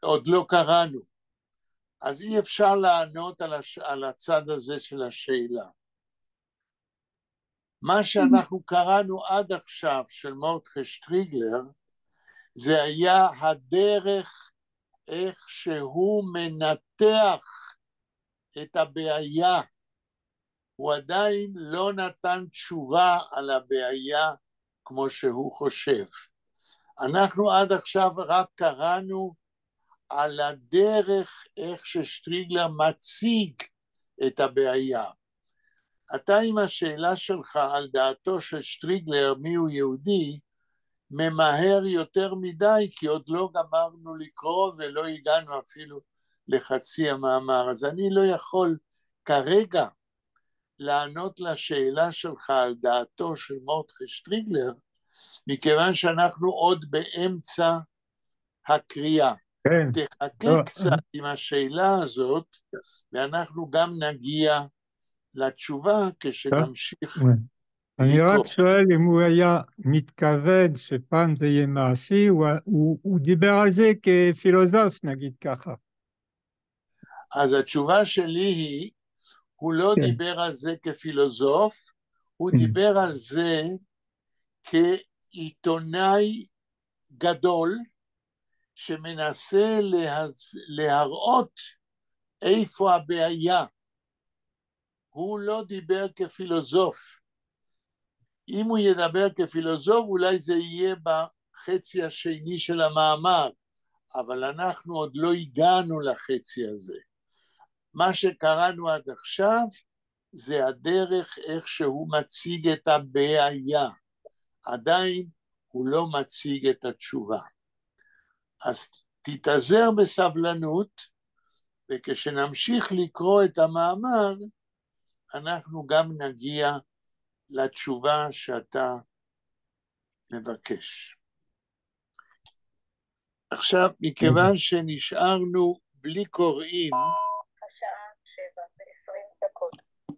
עוד לא קראנו. אז אי אפשר לענות על הצד הזה של השאלה. מה שאנחנו קראנו עד עכשיו של מרדכי שטריגלר, זה היה הדרך איך שהוא מנתח את הבעיה. הוא עדיין לא נתן תשובה על הבעיה כמו שהוא חושב. אנחנו עד עכשיו רק קראנו על הדרך איך ששטריגלר מציג את הבעיה. אתה עם השאלה שלך על דעתו של שטריגלר מיהו יהודי, ממהר יותר מדי, כי עוד לא גמרנו לקרוא ולא הגענו אפילו לחצי המאמר. אז אני לא יכול כרגע לענות לשאלה שלך על דעתו של מרדכי שטריגלר, מכיוון שאנחנו עוד באמצע הקריאה. כן. תחכה קצת עם השאלה הזאת, ואנחנו גם נגיע לתשובה כשנמשיך לקרוא. אני רק שואל אם הוא היה מתכוון שפעם זה יהיה מעשי, הוא דיבר על זה כפילוסוף, נגיד ככה. אז התשובה שלי היא, הוא לא כן. דיבר על זה כפילוסוף, הוא דיבר על זה כעיתונאי גדול, שמנסה להראות איפה הבעיה. הוא לא דיבר כפילוסוף. אם הוא ידבר כפילוסוף, אולי זה יהיה בחצי השני של המאמר, אבל אנחנו עוד לא הגענו לחצי הזה. מה שקראנו עד עכשיו, זה הדרך איך שהוא מציג את הבעיה. עדיין הוא לא מציג את התשובה. אז תתאזר בסבלנות, וכשנמשיך לקרוא את המאמר, אנחנו גם נגיע לתשובה שאתה מבקש. עכשיו, מכיוון שנשארנו בלי קוראים, השעה 7:20.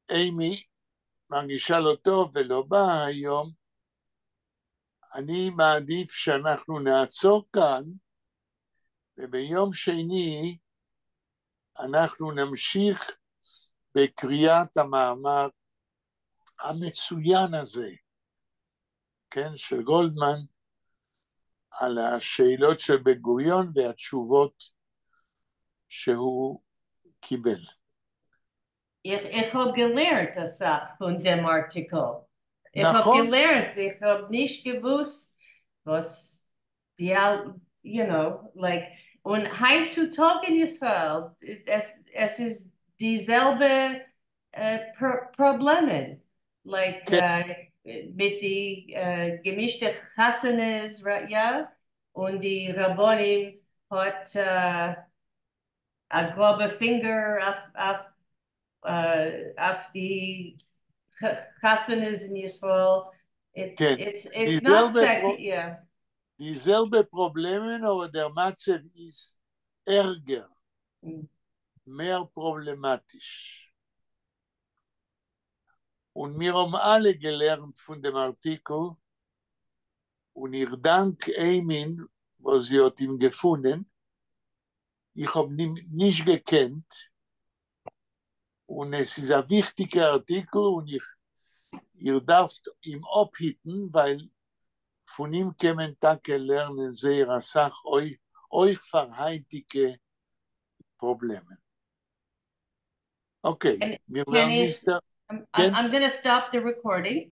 אימי מרגישה לא טוב ולא באה היום, אני מעדיף שאנחנו נעצור כאן, וביום שני אנחנו נמשיך בקריאת המאמר המצוין הזה, כן, של גולדמן, על השאלות של בן גוריון והתשובות שהוא קיבל. Ich hab gelernt, das Sach von dem Artikel. Ich hab נכון. gelernt, ich hab nicht gewusst, was die, you know, like, und heutzutage in Israel, es ist dieselbe Probleme, like, mit die gemischte Chassanes, ja, und die Rabbonim hat a grobe Finger auf die Chassanes in Israel. כן. It's not second, yeah. Dieselbe Probleme, aber der Matzev ist ärger, mehr problematisch. Und wir haben alle gelernt von dem Artikel und ich danke Emin, was sie hat ihm gefunden. Ich habe ihn nicht gekannt und es ist ein wichtiger Artikel und ihr dürft ihm abhitten, weil von ihm kämen Tage lernen sehr Sach euch verheitige Probleme. Okay, wir werden nicht... I'm going to stop the recording.